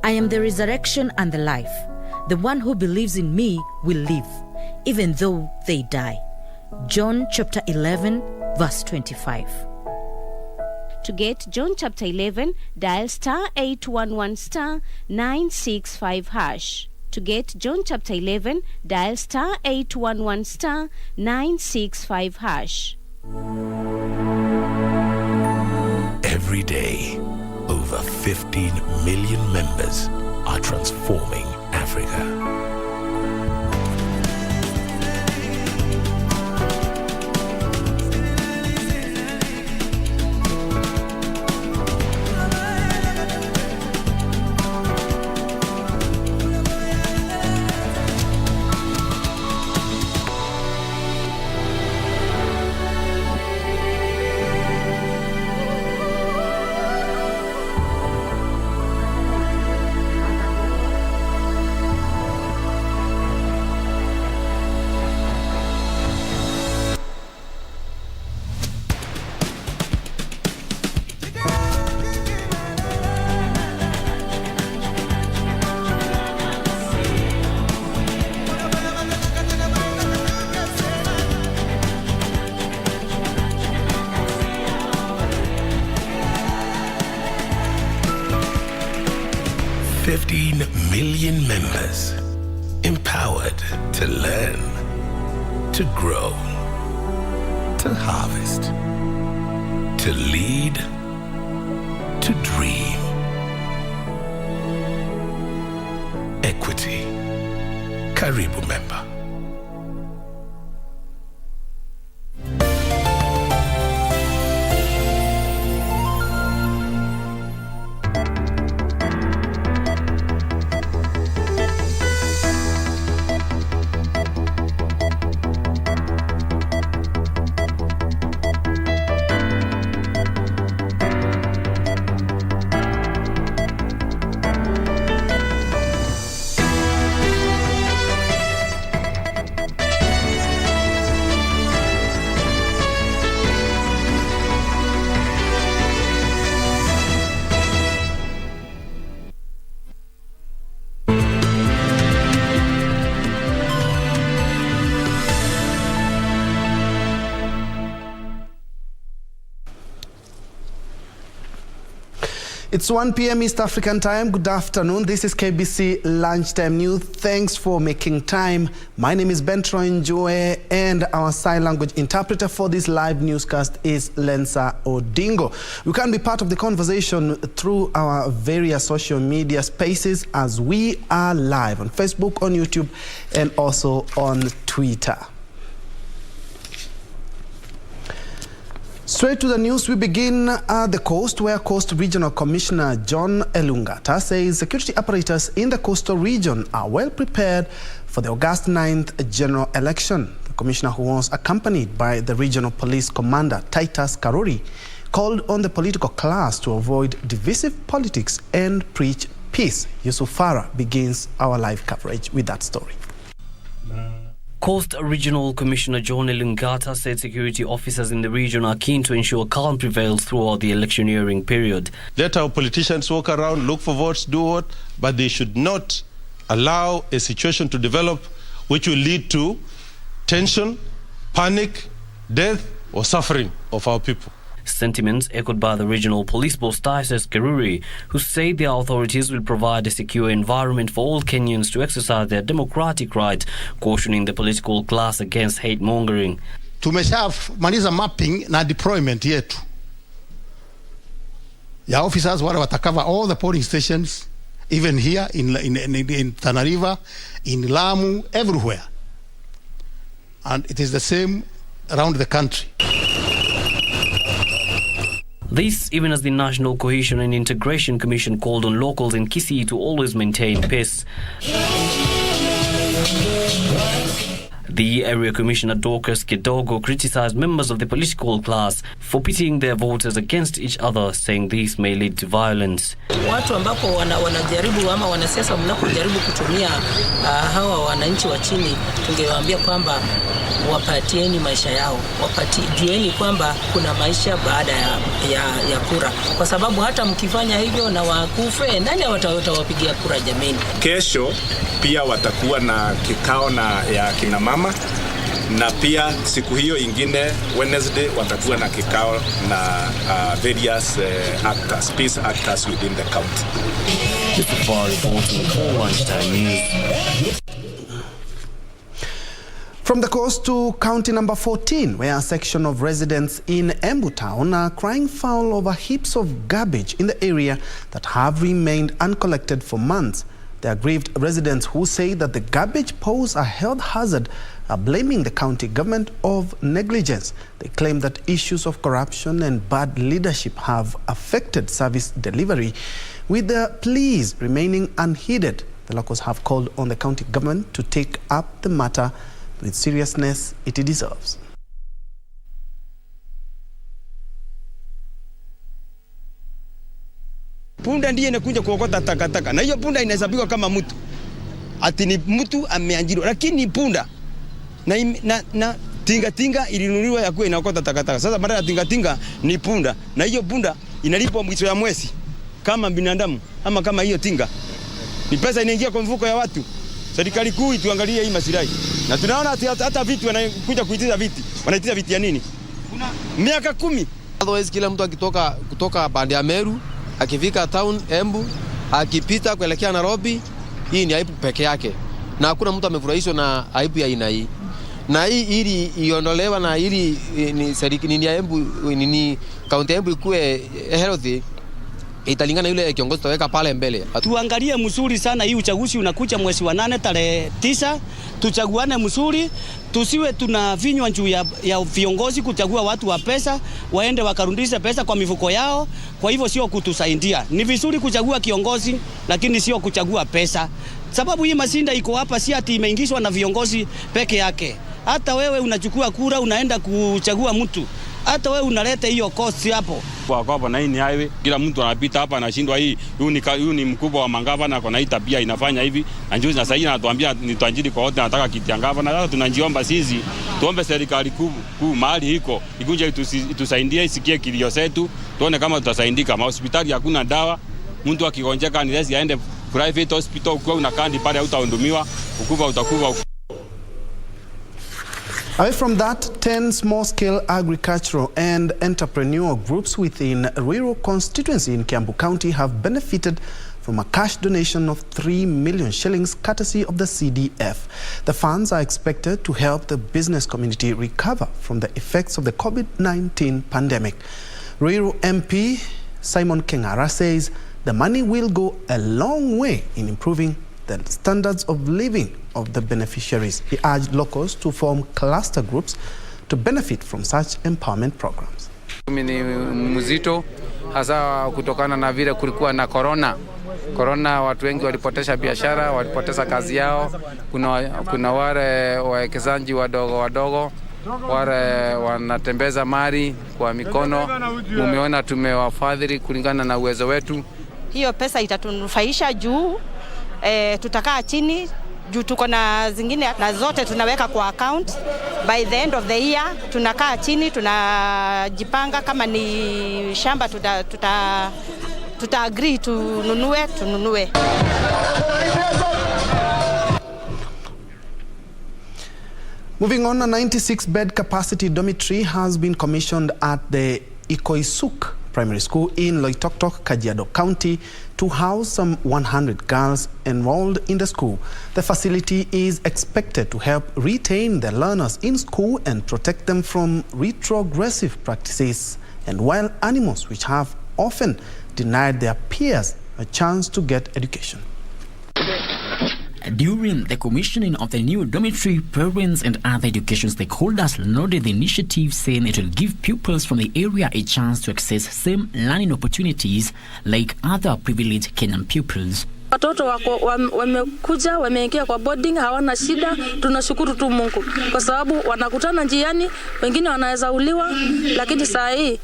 I am the resurrection and the life. The one who believes in me will live, even though they die. John chapter 11, verse 25. To get John chapter 11, dial *811 *965 hash. To get John chapter 11, dial *811 *965 hash. Every day, over 15 million members are transforming Africa. $15 million members, empowered to learn, to grow, to harvest, to lead, to dream. Equity. Karibu member. It's 1 p.m. East African time. Good afternoon. This is KBC Lunchtime News. Thanks for making time. My name is Njue, and our sign language interpreter for this live newscast is Lensa Odingo. You can be part of the conversation through our various social media spaces as we are live on Facebook, on YouTube, and also on Twitter. Straight to the news, we begin at the coast, where Coast Regional Commissioner John Elungata says security apparatus in the coastal region are well prepared for the August 9th general election. The commissioner, who was accompanied by the Regional Police Commander Titus Karori, called on the political class to avoid divisive politics and preach peace. Yusuf Farah begins our live coverage with that story. Coast Regional Commissioner John Elungata said security officers in the region are keen to ensure calm prevails throughout the electioneering period. Let our politicians walk around, look for votes, do what, but they should not allow a situation to develop which will lead to tension, panic, death, or suffering of our people. Sentiments echoed by the Regional Police Boss Titus Karuri, who said their authorities will provide a secure environment for all Kenyans to exercise their democratic right, cautioning the political class against hate-mongering. Tumeshamaliza mapping na deployment yetu ya officers wale watakava all the polling stations, even here in Tana River, in Lamu, everywhere. And it is the same around the country. This even as the National Cohesion and Integration Commission called on locals in Kisii to always maintain peace. The area commissioner Dorcas Kidogo criticized members of the political class for pitting their voters against each other, saying this may lead to violence. Watu ambapo wanajaribu ama wanasiasa mnapojaribu kutumia hawa wananchi wa chini, tungewaambia kwamba wapatieni maisha yao, jueni kwamba kuna maisha baada ya kura, kwa sababu hata mkifanya hivyo na wakufe, nani watawapigia kura jameni? Kesho pia watakuwa na kikao ya kina mama, na pia siku hiyo ingine Wednesday watakuwa na kikao na various actors, peace actors within the county. Mr. Farr reporting for Lunchtime News. From the coast to county number 14, where a section of residents in Embu town are crying foul over heaps of garbage in the area that have remained uncollected for months. The aggrieved residents who say that the garbage pose a health hazard are blaming the county government of negligence. They claim that issues of corruption and bad leadership have affected service delivery, with their pleas remaining unheeded. The locals have called on the county government to take up the matter with seriousness it deserves. Punda ndiye inakuja kuokota takataka, na hiyo punda inahesabiwa kama mtu. Ati ni mtu ameajiriwa, lakini ni punda. Na tinga ilinunuliwa ya kuwa inaokota takataka. Sasa badala ya tinga ni punda, na hiyo punda inalipwa mwisho ya mwezi kama binadamu, ama kama hiyo tinga. Ni pesa inaingia kwa mfuko ya watu. Serikali kuu ituangalie hii masirai. Na tunaona hata viti wanakuja kuitiza viti. Wanaitiza viti ya nini? Kuna miaka 10. Otherwise kila mtu kutoka pande ya Meru, akifika town Embu, akipita kuelekea Nairobi, hii ni aibu peke yake. Na hakuna mtu amefurahishwa na aibu ya aina hii. Na hii ili iondolewa na ili ni serikali ni Embu ni kaunti Embu ikuwe healthy, italingana yule kiongozi taweka pale mbele. Tuangalie mzuri sana hii uchaguzi unakuja mwezi wa 8 tarehe 9, tuchaguane mzuri, tusiwe tunavinywa juu ya viongozi kuchagua watu wa pesa, waende wakarudisha pesa kwa mifuko yao. Kwa hivyo sio kutusaidia. Ni vizuri kuchagua kiongozi, lakini sio kuchagua pesa. Sababu hii masinda iko hapa si ati imeingishwa na viongozi peke yake. Hata wewe unachukua kura unaenda kuchagua mtu. Hata wewe unaleta hiyo cost hapo. Kwa hapa na hii ni highway, kila mtu anapita hapa anashindwa hii. Huyu ni mkubwa wa mangava na kuna hii tabia inafanya hivi. Na Njue na sasa anatuambia ni tajiri kwa wote, anataka kiti ya ngava. Na sasa tunajiomba sisi, tuombe serikali kuu mahali hiko ikuje tusaidie, isikie kilio chetu, tuone kama tutasaidika. Hospitali hakuna dawa, mtu akigonjeka ni lazima aende private hospital, ukiwa unakandi pale utahudumiwa, utakufa. Away from that, 10 small-scale agricultural and entrepreneurial groups within Ruiru constituency in Kiambu County have benefited from a cash donation of 3 million shillings courtesy of the CDF. The funds are expected to help the business community recover from the effects of the COVID-19 pandemic. Ruiru MP Simon Kengara says the money will go a long way in improving the standards of living of the beneficiaries. He urged locals to form cluster groups to benefit from such empowerment programs. Ni mzito hasa kutokana na vile kulikuwa na corona, watu wengi walipoteza biashara, walipoteza kazi yao. Kuna wale wawekezaji wadogo wale wanatembeza mali kwa mikono. Mumeona tumewafadhili kulingana na uwezo wetu. Hiyo pesa itatunufaisha juu tutakaa chini juu tuko na zingine na zote tunaweka kwa account. By the end of the year tunakaa chini, tunajipanga kama ni shamba tuta agree tununue. Moving on, a 96-bed capacity dormitory has been commissioned at the Ikoisuk Primary School in Loitoktok, Kajiado County to house some 100 girls enrolled in the school. The facility is expected to help retain the learners in school and protect them from retrogressive practices and wild animals which have often denied their peers a chance to get education. During the commissioning of the new dormitory, parents and other education stakeholders lauded the initiative, saying it will give pupils from the area a chance to access same learning opportunities like other privileged Kenyan pupils. Watoto wamekuja wameingia kwa boarding, hawana shida. Tunashukuru tu Mungu kwa sababu wanakutana njiani, wengine wanaweza uliwa, lakini saa hii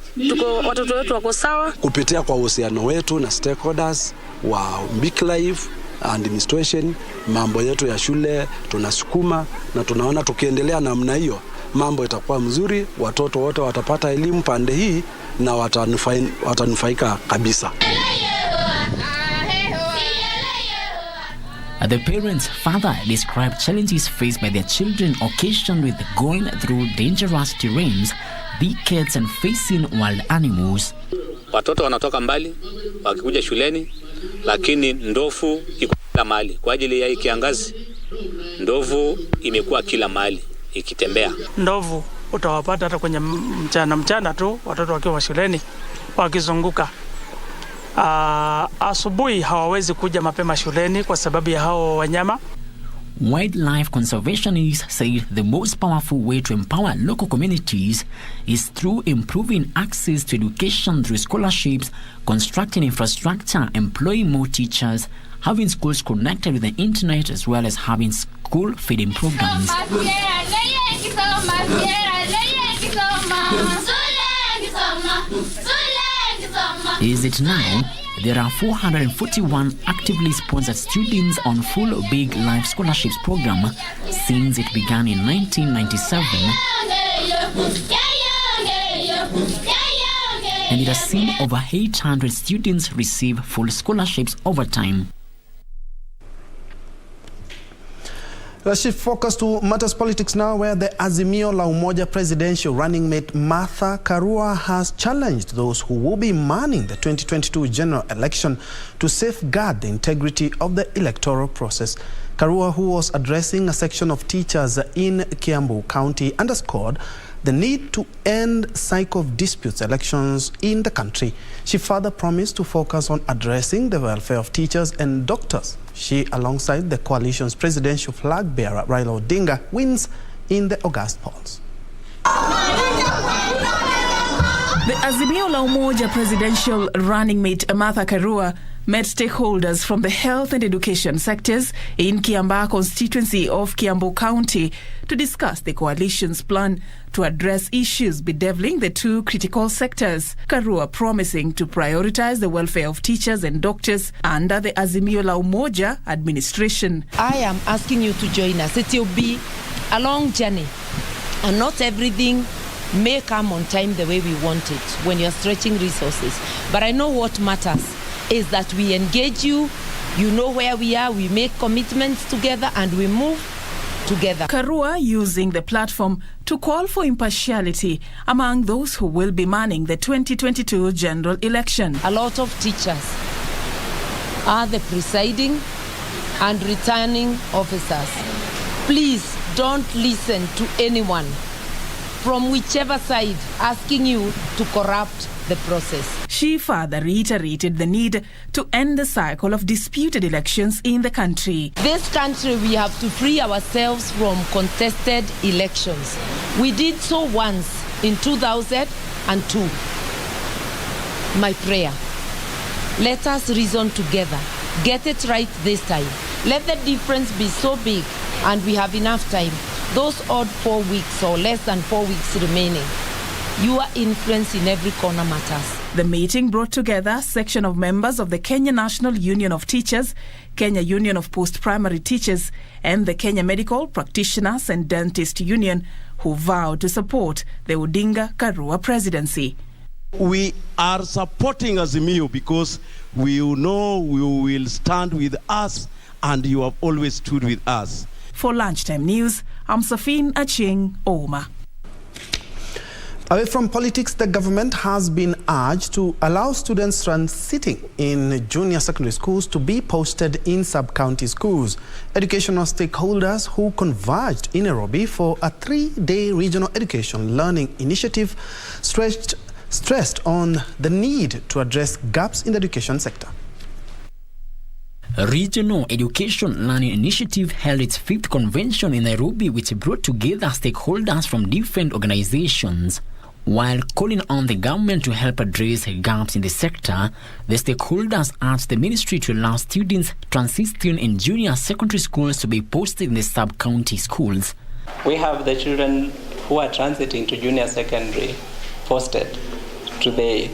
watoto wetu wako sawa. Kupitia kwa uhusiano wetu na stakeholders wa Big Life administration, mambo yetu ya shule tunasukuma, na tunaona tukiendelea namna hiyo mambo itakuwa mzuri, watoto wote watapata elimu pande hii na watanufaika kabisa. The parents further described challenges faced by their children occasioned with going through dangerous terrains, thickets and facing wild animals. Watoto wanatoka mbali wakikuja shuleni, lakini ndovu iko kila mahali. Kwa ajili ya hii kiangazi, ndovu imekuwa kila mahali ikitembea. Ndovu utawapata hata kwenye mchana tu, watoto wakiwa shuleni wakizunguka. Asubuhi hawawezi kuja mapema shuleni kwa sababu ya hao wanyama. Wildlife conservationists say the most powerful way to empower local communities is through improving access to education through scholarships, constructing infrastructure, employing more teachers, having schools connected with the internet, as well as having school feeding programs. Is it now? There are 441 actively sponsored students on full Big Life Scholarships program since it began in 1997. And it has seen over 800 students receive full scholarships over time. Let's shift focus to matters politics now, where the Azimio la Umoja presidential running mate Martha Karua has challenged those who will be manning the 2022 general election to safeguard the integrity of the electoral process. Karua, who was addressing a section of teachers in Kiambu County, underscored the need to end cycle of disputes elections in the country. She further promised to focus on addressing the welfare of teachers and doctors. She, alongside the coalition's presidential flag bearer Raila Odinga, wins in the August polls. The Azimio la Umoja presidential running mate Martha Karua met stakeholders from the health and education sectors in Kiambaa constituency of Kiambu County to discuss the coalition's plan to address issues bedeviling the two critical sectors. Karua promising to prioritize the welfare of teachers and doctors under the Azimio la Umoja administration. I am asking you to join us. It will be a long journey, and not everything may come on time the way we want it when you're stretching resources. But I know what matters is that we engage you, you know where we are, we make commitments together and we move together. Karua using the platform to call for impartiality among those who will be manning the 2022 general election. A lot of teachers are the presiding and returning officers. Please don't listen to anyone from whichever side asking you to corrupt the process. She further reiterated the need to end the cycle of disputed elections in the country. This country, we have to free ourselves from contested elections. We did so once in 2002. My prayer, let us reason together, get it right this time. Let the difference be so big and we have enough time. Those odd 4 weeks or less than 4 weeks remaining, your influence in every corner matters. The meeting brought together a section of members of the Kenya National Union of Teachers, Kenya Union of Post-Primary Teachers, and the Kenya Medical Practitioners and Dentist Union, who vowed to support the Odinga Karua presidency. We are supporting Azimio because we know you will stand with us and you have always stood with us. For Lunchtime News, I'm Safin Aching Oma. Away from politics, the government has been urged to allow students transiting in junior secondary schools to be posted in sub-county schools. Educational stakeholders who converged in Nairobi for a 3-day regional education learning initiative stressed on the need to address gaps in the education sector. Regional Education Learning Initiative held its 5th convention in Nairobi, which brought together stakeholders from different organizations. While calling on the government to help address gaps in the sector, the stakeholders urged the ministry to allow students transiting in junior secondary schools to be posted in the sub-county schools. We have the children who are transiting to junior secondary posted to the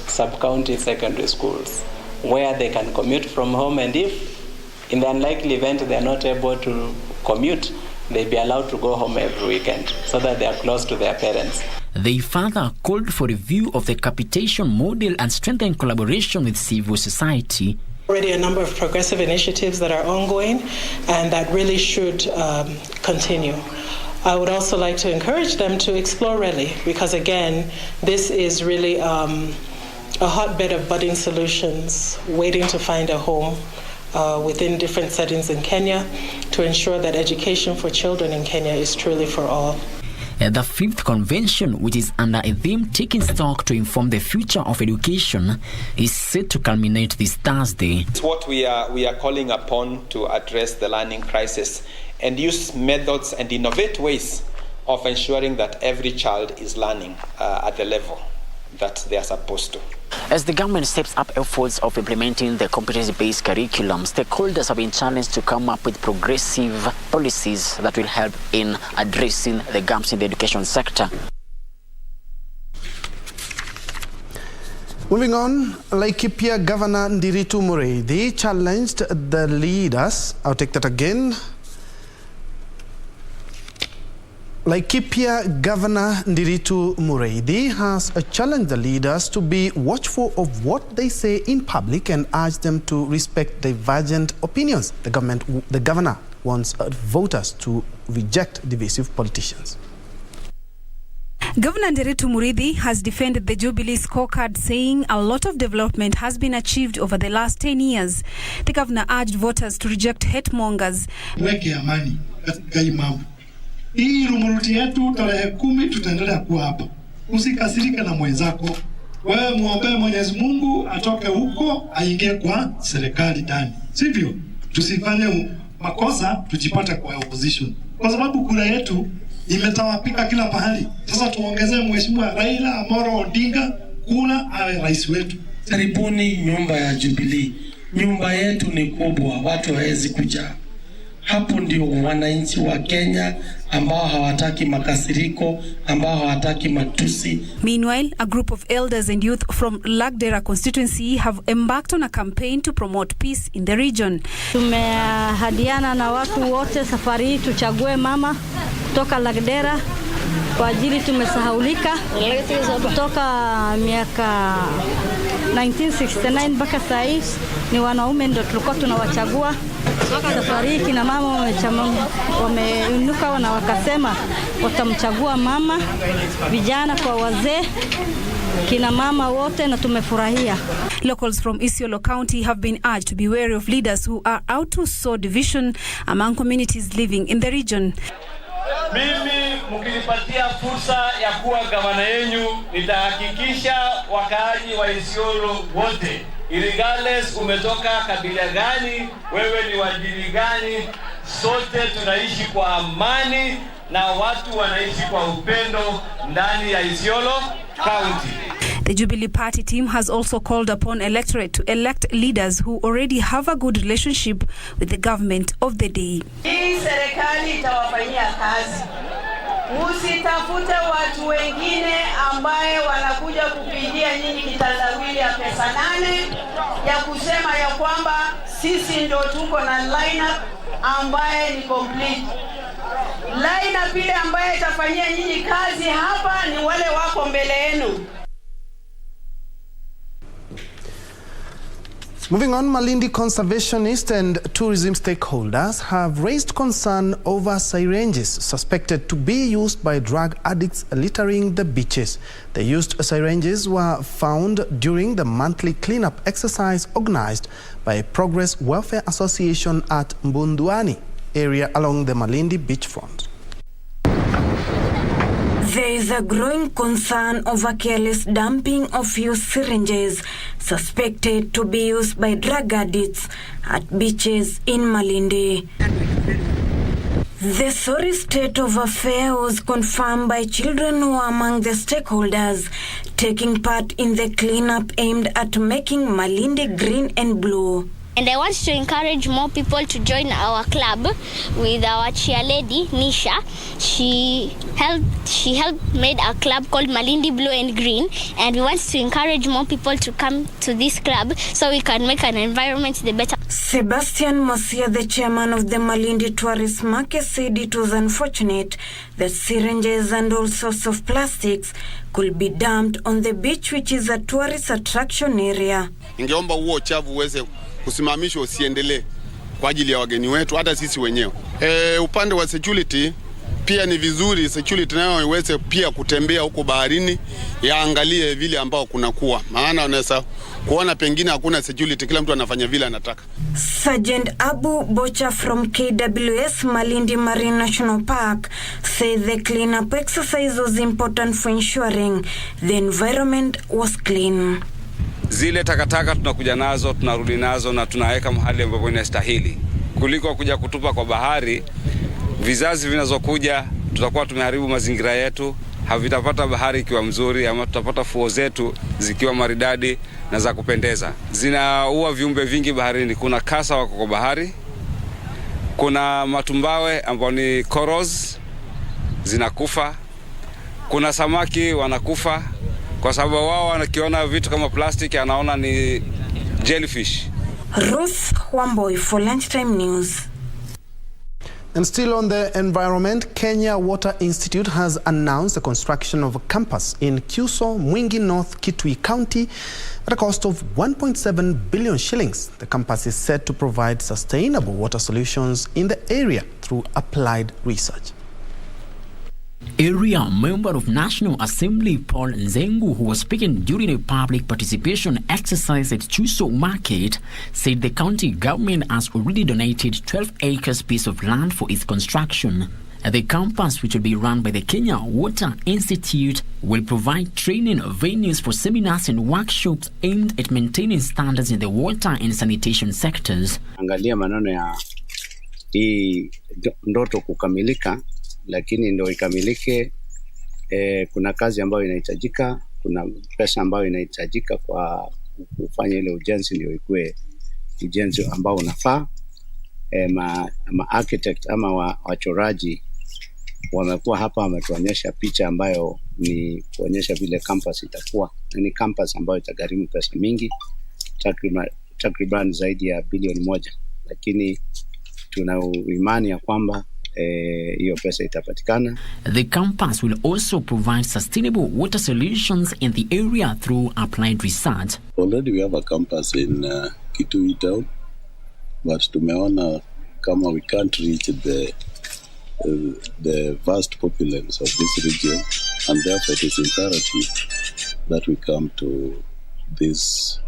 sub-county secondary schools, where they can commute from home, and if in the unlikely event they are not able to commute, they be allowed to go home every weekend so that they are close to their parents. They further called for review of the capitation model and strengthen collaboration with civil society. Already a number of progressive initiatives that are ongoing and that really should continue. I would also like to encourage them to explore Rally, because again, this is really a hotbed of budding solutions waiting to find a home within different settings in Kenya to ensure that education for children in Kenya is truly for all. The 5th convention, which is under a theme taking stock to inform the future of education, is set to culminate this Thursday. It's what we are calling upon to address the learning crisis and use methods and innovate ways of ensuring that every child is learning at the level that they are supposed to. As the government steps up efforts of implementing the competency-based curriculum, stakeholders have been challenged to come up with progressive policies that will help in addressing the gaps in the education sector. Moving on, Laikipia Governor Ndiritu Mureithi challenged the leaders. I'll take that again. Laikipia Governor Ndiritu Mureithi has challenged the leaders to be watchful of what they say in public and urged them to respect divergent opinions. The governor wants voters to reject divisive politicians. Governor Ndiritu Mureithi has defended the Jubilee scorecard, saying a lot of development has been achieved over the last 10 years. The governor urged voters to reject hate mongers. Weke amani katika hii mambo. Hii rumuruti yetu tarehe 10 tutaendelea kuwa hapa. Usikasirike na mwenzako. Wewe muombe Mwenyezi Mungu atoke huko aingie kwa serikali ndani. Sivyo? Tusifanye makosa tujipate kwa opposition. Kwa sababu kura yetu imetawapika kila pahali. Sasa tuongezee Mheshimiwa Raila Amolo Odinga kura awe rais wetu. Karibuni nyumba ya Jubilee. Nyumba yetu ni kubwa, watu hawezi kuja. Hapo ndio wananchi wa Kenya ambao hawataki makasiriko, ambao hawataki matusi. Meanwhile, a group of elders and youth from Lagdera constituency have embarked on a campaign to promote peace in the region. Tumehadiana na watu wote safari hii tuchague mama kutoka Lagdera kwa ajili tumesahaulika kutoka miaka 1969 mpaka sasa hivi ni wanaume ndio tulikuwa tunawachagua. Safari hii kina mama wameinuka na wakasema watamchagua mama, vijana kwa wazee, kina mama wote, na tumefurahia. Locals from Isiolo County have been urged to be wary of leaders who are out to sow division among communities living in the region. Mimi mkinipatia fursa ya kuwa gavana yenu, nitahakikisha wakaaji wa Isiolo wote, regardless umetoka kabila gani, wewe ni wa dini gani, sote tunaishi kwa amani na watu wanaishi kwa upendo ndani ya Isiolo County. The Jubilee Party team has also called upon electorate to elect leaders who already have a good relationship with the government of the day. Hii serikali itawafanyia kazi. Musitafute watu wengine ambaye wanakuja kupigia nyinyi kitandawili ya pesa 8 ya kusema ya kwamba sisi ndo tuko na lineup ambaye ni complete. Lineup ile ambaye itafanyia nyinyi kazi hapa ni wale wako mbele yenu. Moving on, Malindi conservationists and tourism stakeholders have raised concern over syringes suspected to be used by drug addicts littering the beaches. The used syringes were found during the monthly cleanup exercise organized by Progress Welfare Association at Mbunduani area along the Malindi beachfront. There is a growing concern over careless dumping of used syringes suspected to be used by drug addicts at beaches in Malindi. The sorry state of affairs was confirmed by children who are among the stakeholders taking part in the cleanup aimed at making Malindi green and blue. And I want to encourage more people to join our club with our cheerleader, Nisha. She helped made a club called Malindi Blue and Green, and we want to encourage more people to come to this club so we can make an environment the better. Sebastian Mosia, the chairman of the Malindi Tourist Market, said it was unfortunate that syringes and all sorts of plastics could be dumped on the beach, which is a tourist attraction area. Ningeomba huo uchafu uweze kusimamishwa, usiendelee kwa ajili ya wageni wetu, hata sisi wenyewe. Upande wa security pia ni vizuri security nayo iweze pia kutembea huko baharini, yaangalie vile ambao kunakuwa, maana unaweza kuona pengine hakuna security, kila mtu anafanya vile anataka. Sergeant Abu Bocha from KWS Malindi Marine National Park said the cleanup exercise was important for ensuring the environment was clean. Zile takataka tunakuja nazo, tunarudi nazo na tunaweka mahali ambapo inastahili. Kuliko kuja kutupa kwa bahari, vizazi vinazokuja tutakuwa tumeharibu mazingira yetu, havitapata bahari ikiwa mzuri, ama tutapata fuo zetu zikiwa maridadi na za kupendeza. Zinaua viumbe vingi baharini. Kuna kasa wako kwa bahari, kuna matumbawe ambao ni corals zinakufa, kuna samaki wanakufa kwa sababu wao wanakiona vitu kama plastic anaona ni jellyfish. Ruth Wamboy for Lunchtime News. And still on the environment, Kenya Water Institute has announced the construction of a campus in Kyuso, Mwingi North, Kitui County at a cost of 1.7 billion shillings. The campus is set to provide sustainable water solutions in the area through applied research. Area member of National Assembly Paul Nzengu, who was speaking during a public participation exercise at Chuso Market, said the county government has already donated 12 acres piece of land for its construction. The campus, which will be run by the Kenya Water Institute, will provide training venues for seminars and workshops aimed at maintaining standards in the water and sanitation sectors. Angalia maneno ya hii ndoto kukamilika, lakini ndio ikamilike, kuna kazi ambayo inahitajika, kuna pesa ambayo inahitajika kwa kufanya ile ujenzi ndio ikue ujenzi ambao unafaa. Ma architect ama wachoraji wamekuwa hapa, wametuonyesha picha ambayo ni kuonyesha vile campus itakuwa. Ni campus ambayo itagharimu pesa mingi, takriban zaidi ya bilioni 1, lakini tuna imani ya kwamba hiyo pesa itapatikana. The campus will also provide sustainable water solutions in the area through applied research. Already we have a campus in Kitui town, but tumeona kama we can't reach the vast populace of this region, and therefore it is imperative that we come to this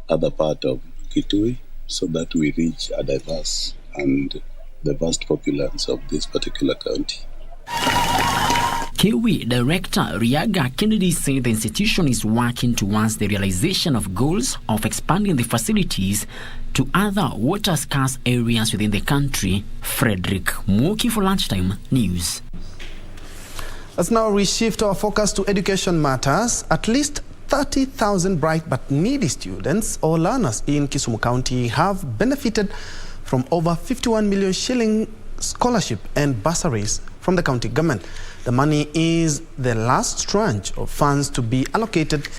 other part of Kitui so that we reach a diverse and the vast populace of this particular county. Kiwi Director Riaga Kennedy said the institution is working towards the realization of goals of expanding the facilities to other water-scarce areas within the country. Frederick Mwoki for Lunchtime News. Let's now reshift our focus to education matters. At least 30,000 bright but needy students or learners in Kisumu County have benefited from over 51 million shilling scholarship and bursaries from the county government. The money is the last tranche of funds to be allocated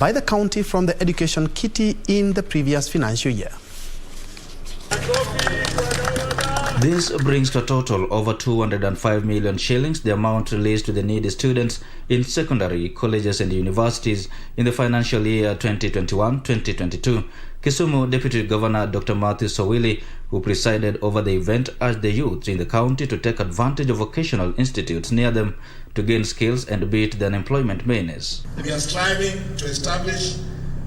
by the county from the education kitty in the previous financial year. This brings to a total over 205 million shillings, the amount released to the needy students in secondary, colleges and universities in the financial year 2021-2022. Kisumu Deputy Governor Dr. Matthew Sowili, who presided over the event, urged the youth in the county to take advantage of vocational institutes near them to gain skills and beat the unemployment menace. We are striving to establish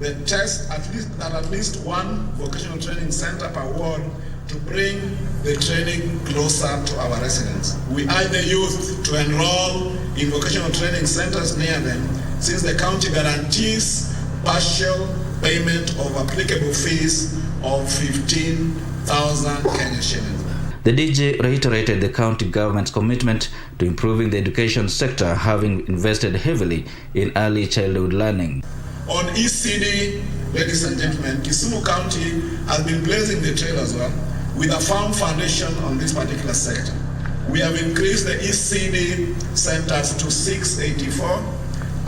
the test at least one vocational training center per ward to to bring the training closer to our residents. We urge the youth to enroll in vocational training centers near them, since the county guarantees partial payment of applicable fees of 15,000 Kenya shillings. The DJ reiterated the county government's commitment to improving the education sector, having invested heavily in early childhood learning. On ECD, ladies and gentlemen, Kisumu County has been blazing the trail as well with a firm foundation on this particular sector. We have increased the ECD centers to 684,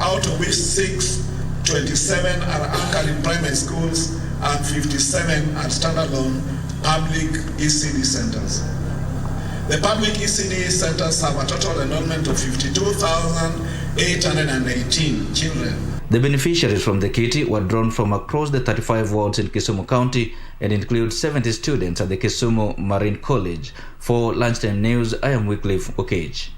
out of which 627 are anchored in primary schools and 57 are standalone public ECD centers. The public ECD centers have a total enrollment of 52,818 children. The beneficiaries from the kitty were drawn from across the 35 wards in Kisumu County and include 70 students at the Kisumu Marine College. For Lunchtime News, I am Wycliffe Okage.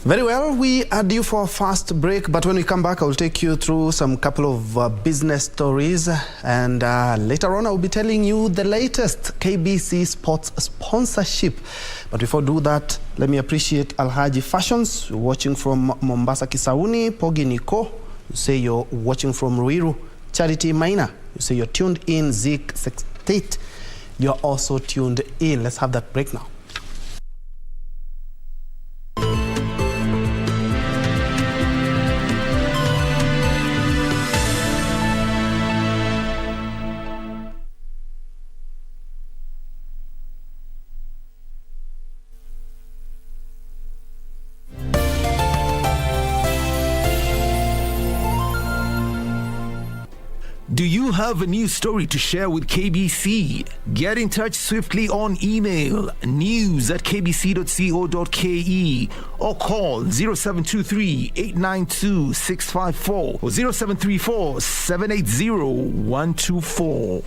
Very well, we are due for a fast break, but when we come back, I will take you through some couple of business stories, and later on, I will be telling you the latest KBC Sports sponsorship. But before I do that, let me appreciate Alhaji Fashions, watching from Mombasa Kisauni. Pogi Niko, you say you're watching from Ruiru. Charity Maina, you say you're tuned in. Zik Sextate, you're also tuned in. Let's have that break now. Do you have a news story to share with KBC? Get in touch swiftly on email news@kbc.co.ke or call 0723-892-654 or 0734-780-124.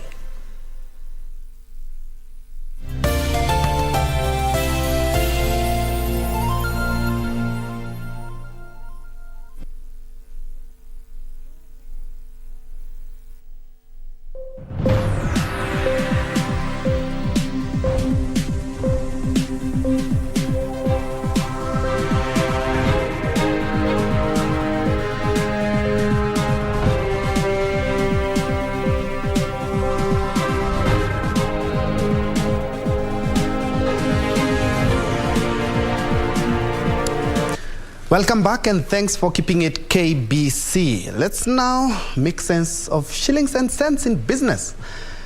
Welcome back and thanks for keeping it KBC. Let's now make sense of shillings and cents in business.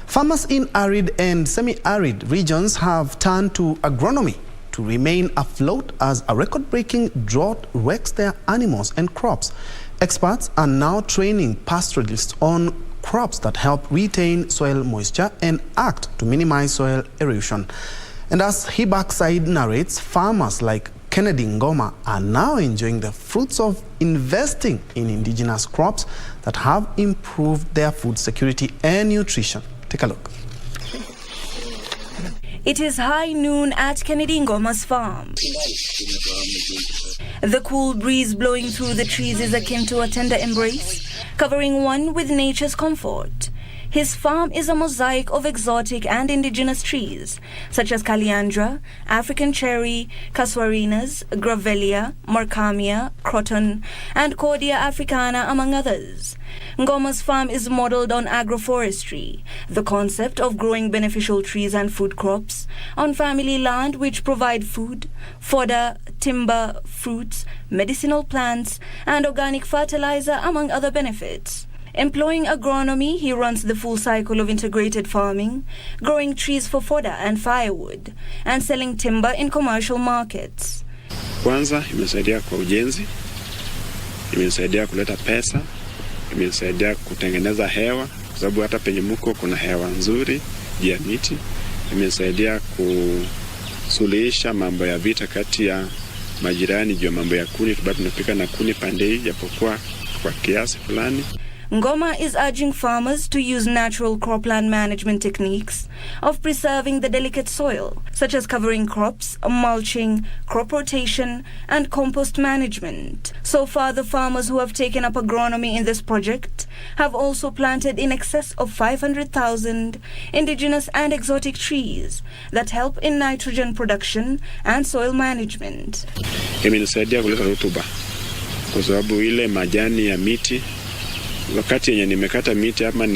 Farmers in arid and semi-arid regions have turned to agronomy to remain afloat as a record-breaking drought wrecks their animals and crops. Experts are now training pastoralists on crops that help retain soil moisture and act to minimize soil erosion. And as Hibak Said narrates, farmers like Kennedy Ngoma are now enjoying the fruits of investing in indigenous crops that have improved their food security and nutrition. Take a look. It is high noon at Kennedy Ngoma's farm. The cool breeze blowing through the trees is akin to a tender embrace, covering one with nature's comfort. His farm is a mosaic of exotic and indigenous trees, such as Caliandra, African cherry, casuarinas, gravelia, markamia, croton, and Cordia africana, among others. Ngoma's farm is modeled on agroforestry, the concept of growing beneficial trees and food crops on family land which provide food, fodder, timber, fruits, medicinal plants, and organic fertilizer, among other benefits. Employing agronomy, he runs the full cycle of integrated farming, growing trees for fodder and firewood, and selling timber in commercial markets. Kwanza imesaidia kwa ujenzi, imesaidia kuleta pesa, imesaidia kutengeneza hewa, kwa sababu hata penye mko kuna hewa nzuri ya miti, imesaidia kusuluhisha mambo ya vita kati ya majirani juu ya mambo ya kuni, tunapika na kuni pande hii japokuwa kwa kiasi fulani. Ngoma is urging farmers to use natural cropland management techniques of preserving the delicate soil, such as covering crops, mulching, crop rotation, and compost management. So far, the farmers who have taken up agronomy in this project have also planted in excess of 500,000 indigenous and exotic trees that help in nitrogen production and soil management. Imenisaidia kuleta rutuba kwa sababu ile majani ya miti wakati yenye nimekata miti ama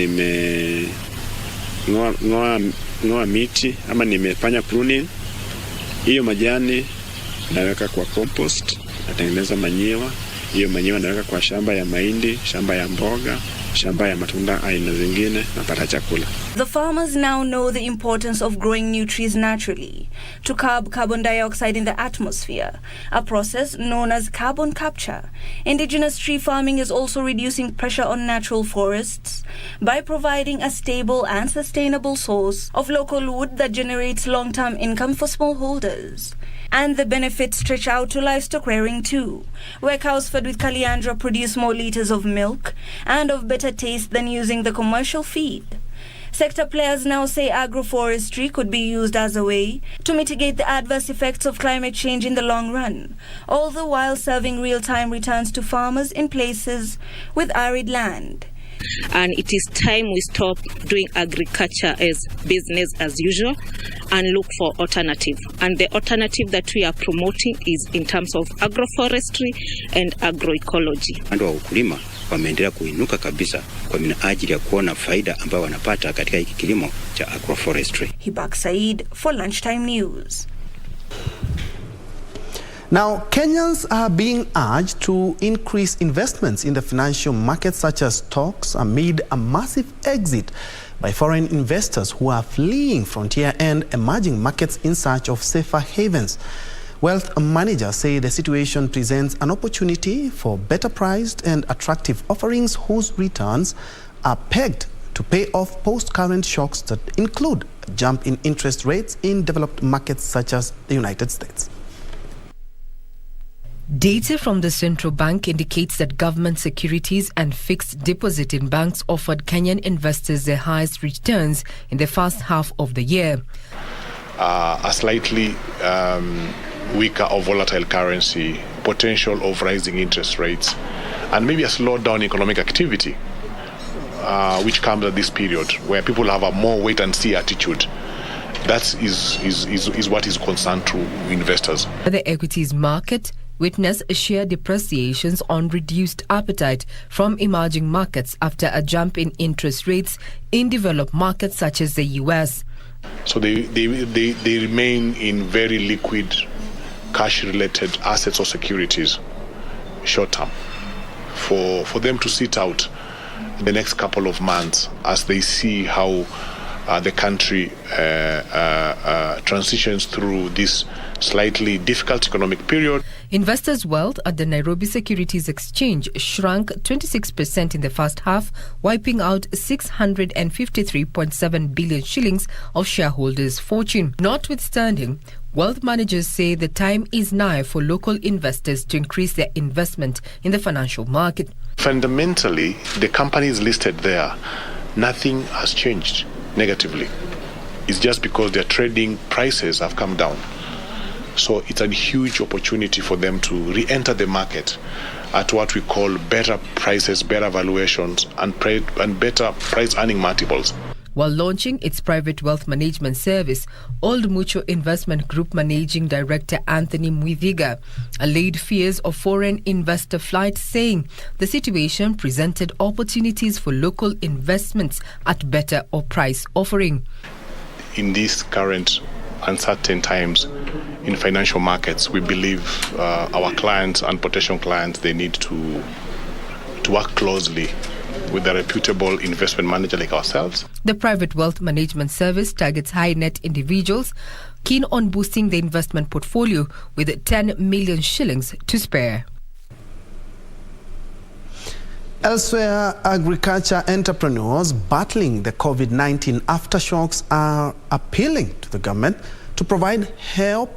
ngoa miti ama nimefanya pruning, hiyo majani naweka kwa compost, natengeneza manyiwa. Hiyo manyiwa naweka kwa shamba ya mahindi, shamba ya mboga, shamba ya matunda aina zingine, napata chakula. The farmers now know the importance of growing new trees naturally to curb carbon dioxide in the atmosphere, a process known as carbon capture. Indigenous tree farming is also reducing pressure on natural forests by providing a stable and sustainable source of local wood that generates long-term income for smallholders. And the benefits stretch out to livestock rearing too, where cows fed with Caliandra produce more liters of milk and of better taste than using the commercial feed. Sector players now say agroforestry could be used as a way to mitigate the adverse effects of climate change in the long run, all the while serving real-time returns to farmers in places with arid land. And it is time we stop doing agriculture as business as usual and look for alternative. And the alternative that we are promoting is in terms of agroforestry and agroecology. Watu wa ukulima wameendelea kuinuka kabisa kwa minajili ya kuona faida ambayo wanapata katika hiki kilimo cha agroforestry. Hibak Said for Lunchtime News. Now, Kenyans are being urged to increase investments in the financial markets such as stocks amid a massive exit by foreign investors who are fleeing frontier and emerging markets in search of safer havens. Wealth managers say the situation presents an opportunity for better priced and attractive offerings whose returns are pegged to pay off post-current shocks that include a jump in interest rates in developed markets such as the United States. Data from the central bank indicates that government securities and fixed deposit in banks offered Kenyan investors their highest returns in the first half of the year. A slightly weaker or volatile currency, potential of rising interest rates, and maybe a slowdown in economic activity, which comes at this period where people have a more wait-and-see attitude. That is what is concern to investors. The equities market witnessed share depreciations on reduced appetite from emerging markets after a jump in interest rates in developed markets such as the US. So they remain in very liquid cash-related assets or securities short term for them to sit out the next couple of months as they see how the country transitions through this slightly difficult economic period. Investors' wealth at the Nairobi Securities Exchange shrunk 26% in the first half, wiping out 653.7 billion shillings of shareholders' fortune. Notwithstanding, wealth managers say the time is nigh for local investors to increase their investment in the financial market. Fundamentally, the companies listed there, nothing has changed negatively. It's just because their trading prices have come down. So it's a huge opportunity for them to re-enter the market at what we call better prices, better valuations, and better price earning multiples. While launching its private wealth management service, Old Mutual Investment Group Managing Director Anthony Mwiviga allayed fears of foreign investor flight, saying the situation presented opportunities for local investments at better or price offering. In these current uncertain times in financial markets, we believe our clients and potential clients, they need to work closely with a reputable investment manager like ourselves. The private wealth management service targets high net individuals keen on boosting the investment portfolio with 10 million shillings to spare. Elsewhere, agriculture entrepreneurs battling the COVID-19 aftershocks are appealing to the government to provide help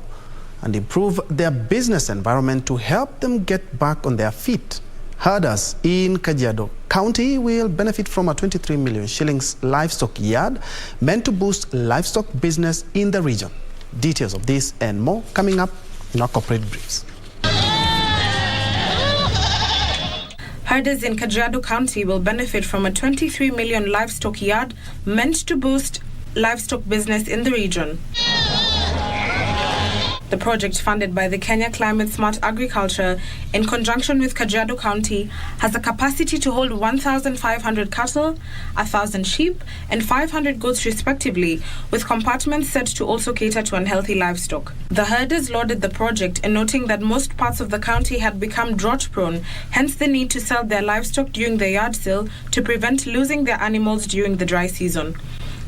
and improve their business environment to help them get back on their feet Herders in Kajiado County will benefit from a 23 million shillings livestock yard meant to boost livestock business in the region. Details of this and more coming up in our corporate briefs. Herders in Kajiado County will benefit from a 23 million livestock yard meant to boost livestock business in the region. The project, funded by the Kenya Climate Smart Agriculture in conjunction with Kajiado County, has the capacity to hold 1,500 cattle, 1,000 sheep, and 500 goats respectively, with compartments set to also cater to unhealthy livestock. The herders lauded the project in noting that most parts of the county had become drought-prone, hence the need to sell their livestock during the yard sale to prevent losing their animals during the dry season.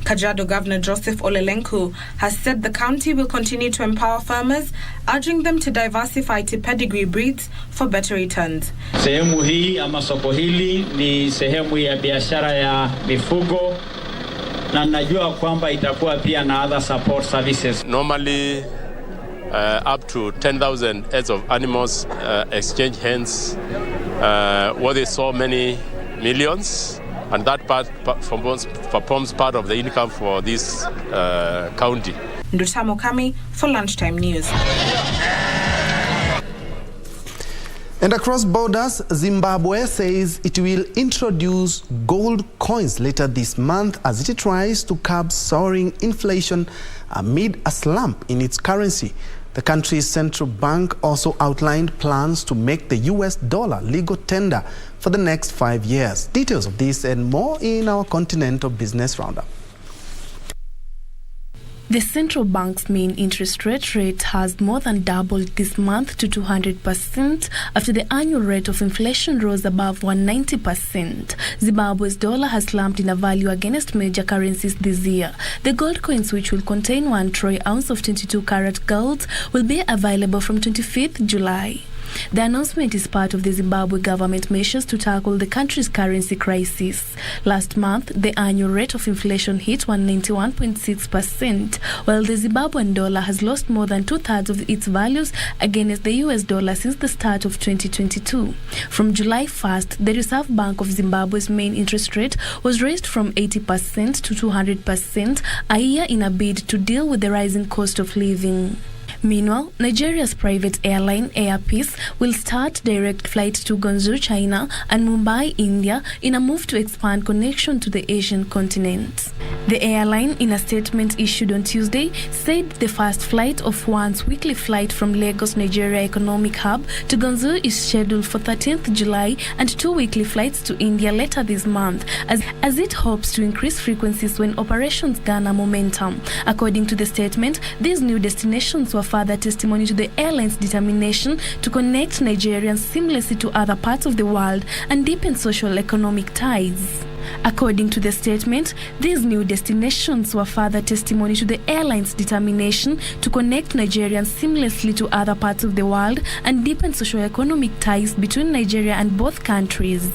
Kajiado Governor Joseph Olelenku has said the county will continue to empower farmers, urging them to diversify to pedigree breeds for better returns. Sehemu hii ama soko hili ni sehemu ya biashara ya mifugo na najua kwamba itakuwa pia na other support services. Normally up to 10,000 heads of animals exchange hens worth so many millions. And that part forms part of the income for this county. Ndutamo Kami for Lunchtime News. And across borders, Zimbabwe says it will introduce gold coins later this month as it tries to curb soaring inflation amid a slump in its currency. The country's central bank also outlined plans to make the US dollar legal tender for the next 5 years. Details of this and more in our Continental Business Roundup. The central bank's main interest rate has more than doubled this month to 200% after the annual rate of inflation rose above 190%. Zimbabwe's dollar has slumped in a value against major currencies this year. The gold coins, which will contain 1 troy ounce of 22-karat gold, will be available from 25th July. The announcement is part of the Zimbabwe government measures to tackle the country's currency crisis. Last month, the annual rate of inflation hit 191.6%, while the Zimbabwean dollar has lost more than 2/3 of its values against the US dollar since the start of 2022. From July 1st, the Reserve Bank of Zimbabwe's main interest rate was raised from 80% to 200% a year in a bid to deal with the rising cost of living. Meanwhile, Nigeria's private airline Air Peace will start direct flights to Guangzhou, China and Mumbai, India in a move to expand connection to the Asian continent. The airline, in a statement issued on Tuesday, said the first flight of one's weekly flight from Lagos, Nigeria Economic Hub to Guangzhou is scheduled for 13th July and 2 weekly flights to India later this month, as it hopes to increase frequencies when operations garner momentum. According to the statement, these new destinations were further testimony to the airline's determination to connect Nigerians seamlessly to other parts of the world and deepen social economic ties. According to the statement, these new destinations were further testimony to the airline's determination to connect Nigerians seamlessly to other parts of the world and deepen socio-economic ties between Nigeria and both countries.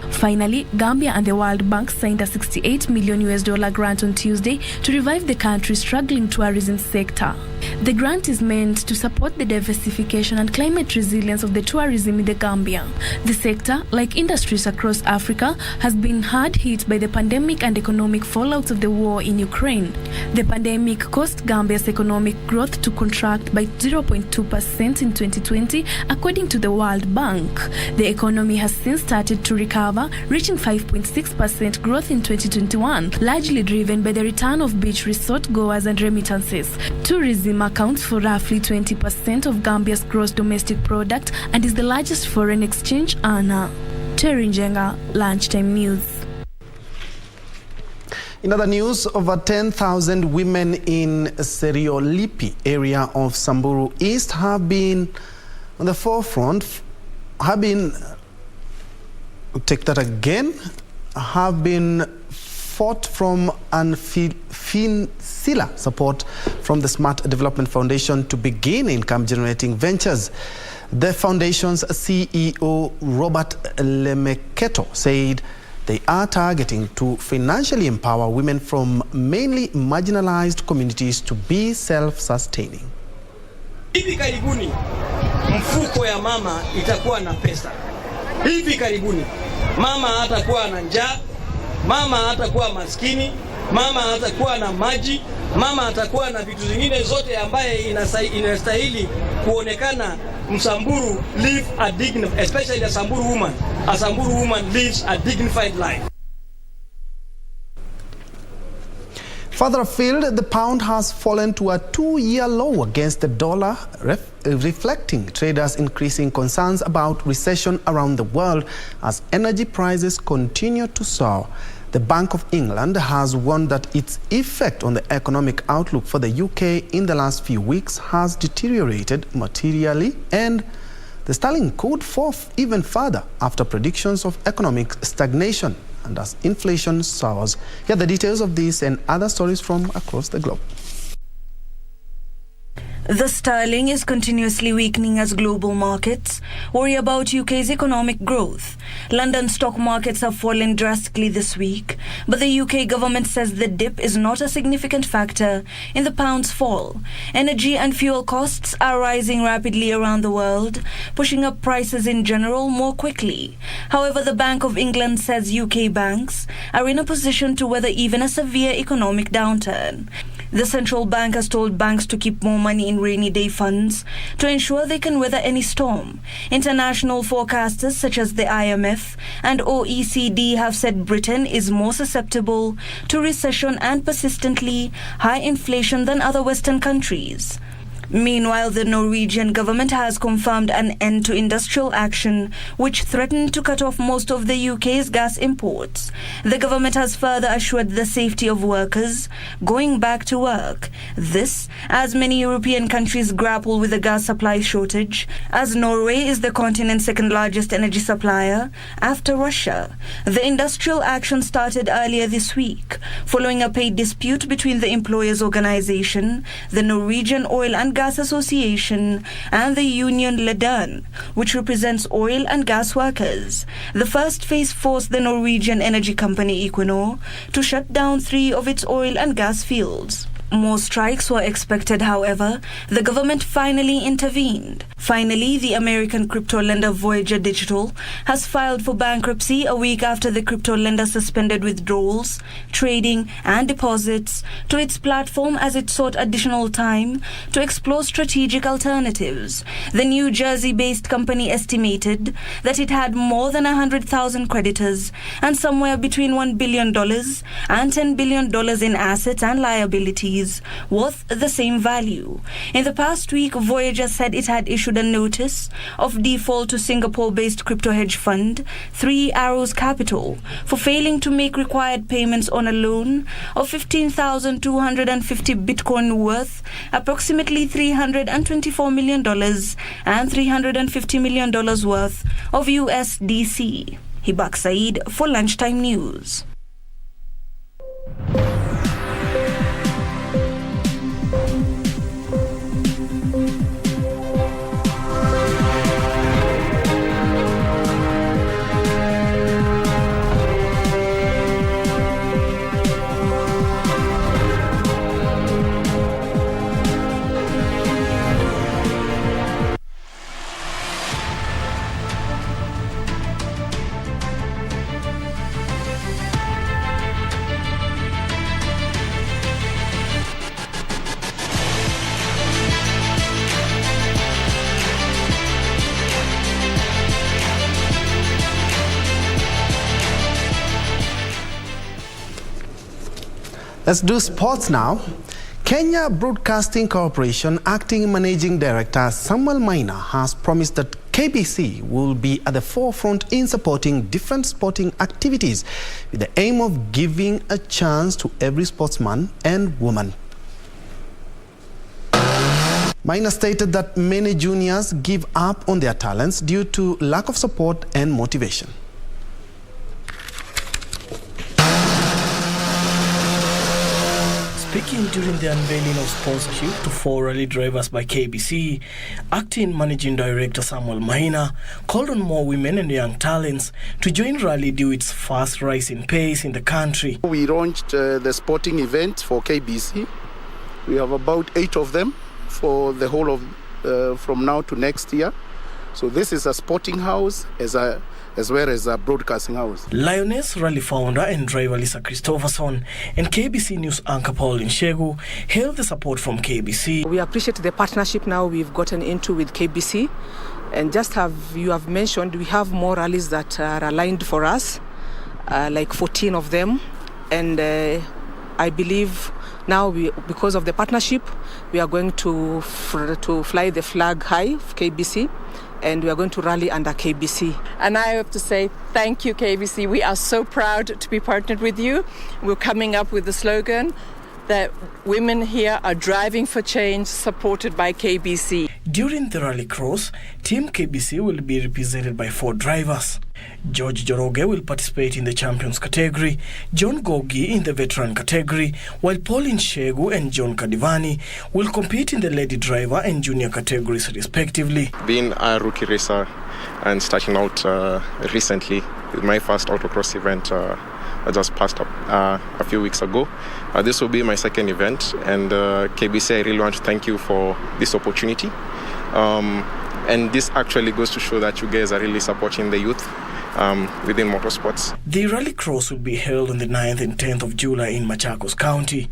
Finally, Gambia and the World Bank signed a $68 million grant on Tuesday to revive the country's struggling tourism sector. The grant is meant to support the diversification and climate resilience of the tourism in the Gambia. The sector, like industries across Africa, has been hard hit by the pandemic and economic fallout of the war in Ukraine. The pandemic caused Gambia's economic growth to contract by 0.2% in 2020, according to the World Bank. The economy has since started to recover, reaching 5.6% growth in 2021, largely driven by the return of beach resort goers and remittances. Tourism accounts for roughly 20% of Gambia's gross domestic product and is the largest foreign exchange earner. Terry Njenga, Lunchtime News. In other news, over 10,000 women in Seriolipi area of Samburu East have been on the forefront, have been fought from Finsila support from the Smart Development Foundation to begin income-generating ventures. The foundation's CEO, Robert Lemeketo, said they are targeting to financially empower women from mainly marginalized communities to be self-sustaining. Hivi karibuni mfuko ya mama itakuwa na pesa. hivi karibuni mama hatakuwa na njaa, mama hatakuwa maskini, mama hatakuwa na maji, mama hatakuwa na vitu zingine zote ambaye inastahili kuonekana. Msamburu live a dignified, especially a Samburu woman. A Samburu woman lives a dignified life. Further afield, the pound has fallen to a 2-year low against the dollar, reflecting traders' increasing concerns about recession around the world as energy prices continue to soar. The Bank of England has warned that its effect on the economic outlook for the UK in the last few weeks has deteriorated materially, and the sterling could fall even further after predictions of economic stagnation and as inflation soars. Here are the details of this and other stories from across the globe. The sterling is continuously weakening as global markets worry about UK's economic growth. London stock markets have fallen drastically this week, but the UK government says the dip is not a significant factor in the pound's fall. Energy and fuel costs are rising rapidly around the world, pushing up prices in general more quickly. However, the Bank of England says UK banks are in a position to weather even a severe economic downturn. The central bank has told banks to keep more money in rainy day funds to ensure they can weather any storm. International forecasters such as the IMF and OECD have said Britain is more susceptible to recession and persistently high inflation than other Western countries. Meanwhile, the Norwegian government has confirmed an end to industrial action which threatened to cut off most of the UK's gas imports. The government has further assured the safety of workers going back to work. This, as many European countries grapple with a gas supply shortage, as Norway is the continent's second largest energy supplier after Russia. The industrial action started earlier this week, following a pay dispute between the employers' organization, the Norwegian Oil and Gas Association, and the union Ledern, which represents oil and gas workers. The first phase forced the Norwegian energy company Equinor to shut down 3 of its oil and gas fields. More strikes were expected, however. The government finally intervened. Finally, the American crypto lender Voyager Digital has filed for bankruptcy a week after the crypto lender suspended withdrawals, trading, and deposits to its platform as it sought additional time to explore strategic alternatives. The New Jersey-based company estimated that it had more than 100,000 creditors and somewhere between $1 billion and $10 billion in assets and liabilities worth the same value. In the past week, Voyager said it had issued a notice of default to Singapore-based crypto hedge fund 3 Arrows Capital for failing to make required payments on a loan of 15,250 Bitcoin worth approximately $324 million and $350 million worth of USDC. Hibak Saeed for Lunchtime News. Let's do sports now. Kenya Broadcasting Corporation Acting Managing Director Samuel Maina has promised that KBC will be at the forefront in supporting different sporting activities with the aim of giving a chance to every sportsman and woman. Maina stated that many juniors give up on their talents due to lack of support and motivation. Speaking during the unveiling of sponsorship to 4 rally drivers by KBC, Acting Managing Director Samuel Maina called on more women and young talents to join rally due its fast rise in pace in the country. We launched the sporting event for KBC. We have about 8 of them for the whole of from now to next year. So this is a sporting house as a as well as a broadcasting house. Lioness Rally founder and driver Lisa Christopherson and KBC News anchor Paul Njue hailed the support from KBC. We appreciate the partnership now we've gotten into with KBC, and just you have mentioned, we have more rallies that are aligned for us, like 14 of them, and I believe now because of the partnership, we are going to fly the flag high of KBC, and we are going to rally under KBC. And I have to say thank you, KBC. We are so proud to be partnered with you. We're coming up with the slogan that women here are driving for change, supported by KBC. During the rally cross, Team KBC will be represented by 4 drivers. George Joroge will participate in the champions category, John Gogi in the veteran category, while Paul Njue and John Kadivani will compete in the lady driver and junior categories respectively. Being a rookie racer and starting out recently with my first autocross event, I just passed up a few weeks ago. This will be my second event, and KBC, I really want to thank you for this opportunity. And this actually goes to show that you guys are really supporting the youth within motorsports. The rally cross will be held on the 9th and 10th of July in Machakos County.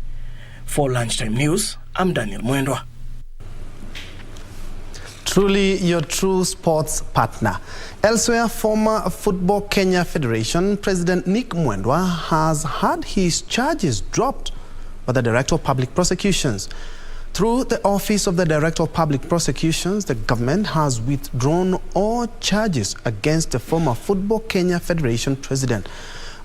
For Lunchtime News, I'm Daniel Mwendwa. Truly your true sports partner. Elsewhere, former Football Kenya Federation President Nick Mwendwa has had his charges dropped by the Director of Public Prosecutions. Through the Office of the Director of Public Prosecutions, the government has withdrawn all charges against the former Football Kenya Federation President.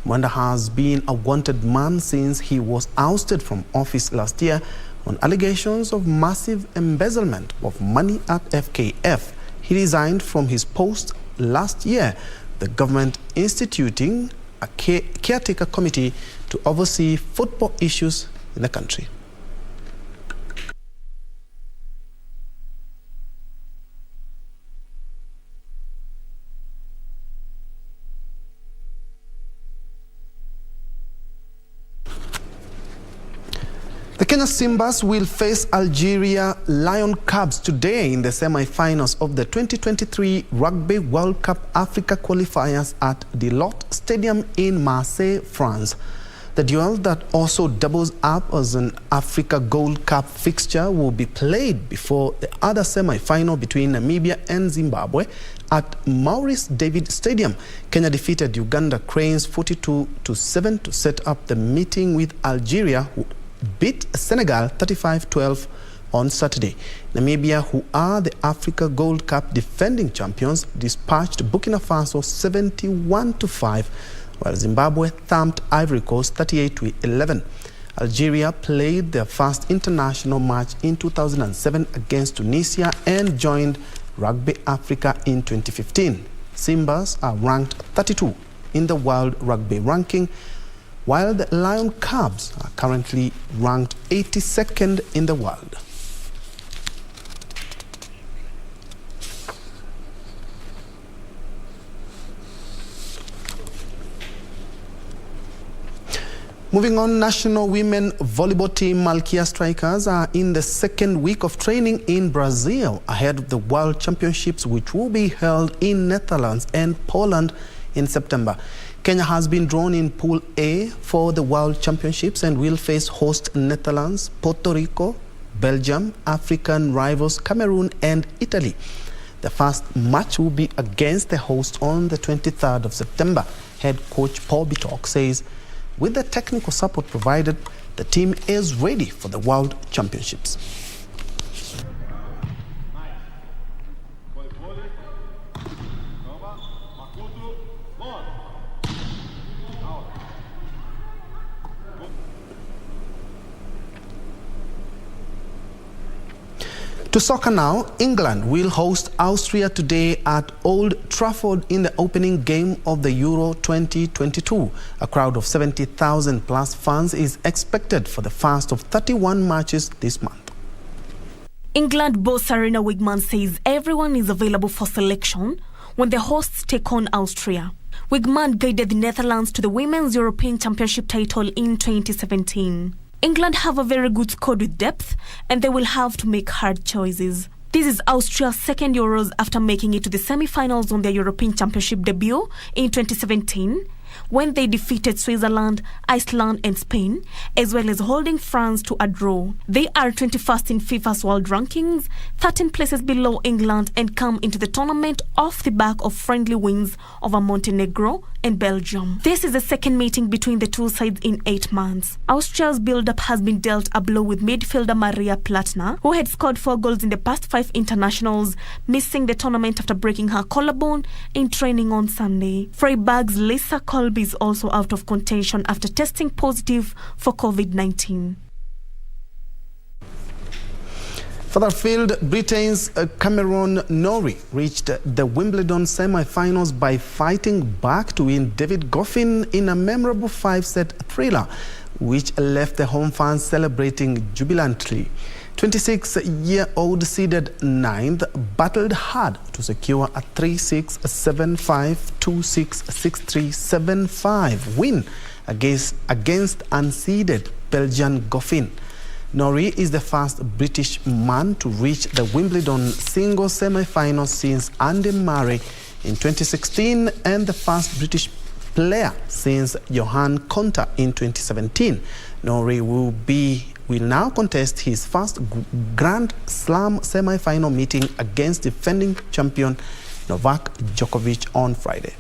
Mwendwa has been a wanted man since he was ousted from office last year on allegations of massive embezzlement of money at FKF. He resigned from his post last year, the government instituting a caretaker committee to oversee football issues in the country. The Kenya Simbas will face Algeria Lion Cubs today in the semi-finals of the 2023 Rugby World Cup Africa qualifiers at the Lot Stadium in Marseille, France. The duel that also doubles up as an Africa Gold Cup fixture will be played before the other semi-final between Namibia and Zimbabwe at Maurice David Stadium. Kenya defeated Uganda Cranes 42-7 to set up the meeting with Algeria, who beat Senegal 35-12 on Saturday. Namibia, who are the Africa Gold Cup defending champions, dispatched Burkina Faso 71-5, while Zimbabwe thumped Ivory Coast 38-11. Algeria played their first international match in 2007 against Tunisia and joined Rugby Africa in 2015. Simbas are ranked 32 in the World Rugby ranking, while the Lion Cubs are currently ranked 82nd in the world. Moving on, national women volleyball team Malkia Strikers are in the second week of training in Brazil ahead of the World Championships, which will be held in Netherlands and Poland in September. Kenya has been drawn in Pool A for the World Championships and will face host Netherlands, Puerto Rico, Belgium, African rivals Cameroon and Italy. The first match will be against the host on the 23rd of September. Head coach Paul Bitok says with the technical support provided, the team is ready for the World Championships. To soccer now, England will host Austria today at Old Trafford in the opening game of the Euro 2022. A crowd of 70,000 plus fans is expected for the first of 31 matches this month. England boss Sarina Wiegman says everyone is available for selection when the hosts take on Austria. Wiegman guided the Netherlands to the Women's European Championship title in 2017. England have a very good squad with depth, and they will have to make hard choices. This is Austria's second Euros after making it to the semi-finals on their European Championship debut in 2017, when they defeated Switzerland, Iceland and Spain, as well as holding France to a draw. They are 21st in FIFA's world rankings, 13 places below England, and come into the tournament off the back of friendly wins over Montenegro and Belgium. This is the second meeting between the two sides in 8 months. Austria's build-up has been dealt a blow with midfielder Maria Platner, who had scored 4 goals in the past 5 internationals, missing the tournament after breaking her collarbone in training on Sunday. Freiburg's Lisa Kolbe is also out of contention after testing positive for COVID-19. Further afield, Britain's Cameron Norrie reached the Wimbledon semi-finals by fighting back to win David Goffin in a memorable 5-set thriller, which left the home fans celebrating jubilantly. 26-year-old seeded 9th battled hard to secure a 3-6, 7-5, 2-6, 6-3, 7-5 win against unseeded Belgian Goffin. Norrie is the first British man to reach the Wimbledon singles semi-final since Andy Murray in 2016 and the first British player since Johan Konta in 2017. Norrie will now contest his first Grand Slam semi-final meeting against defending champion Novak Djokovic on Friday.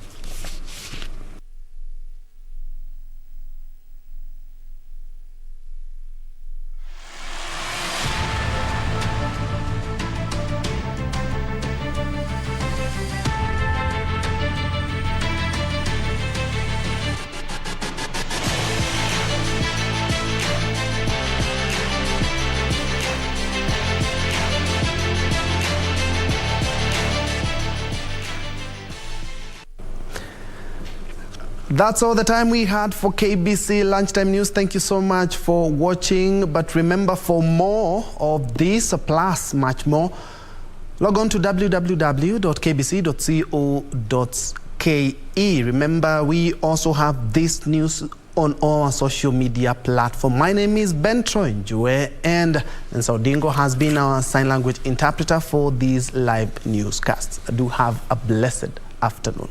That's all the time we had for KBC Lunchtime News. Thank you so much for watching. But remember, for more of this, plus much more, log on to www.kbc.co.ke. Remember, we also have this news on our social media platform. My name is Njue, and Saudingo has been our sign language interpreter for these live newscasts. Do have a blessed afternoon.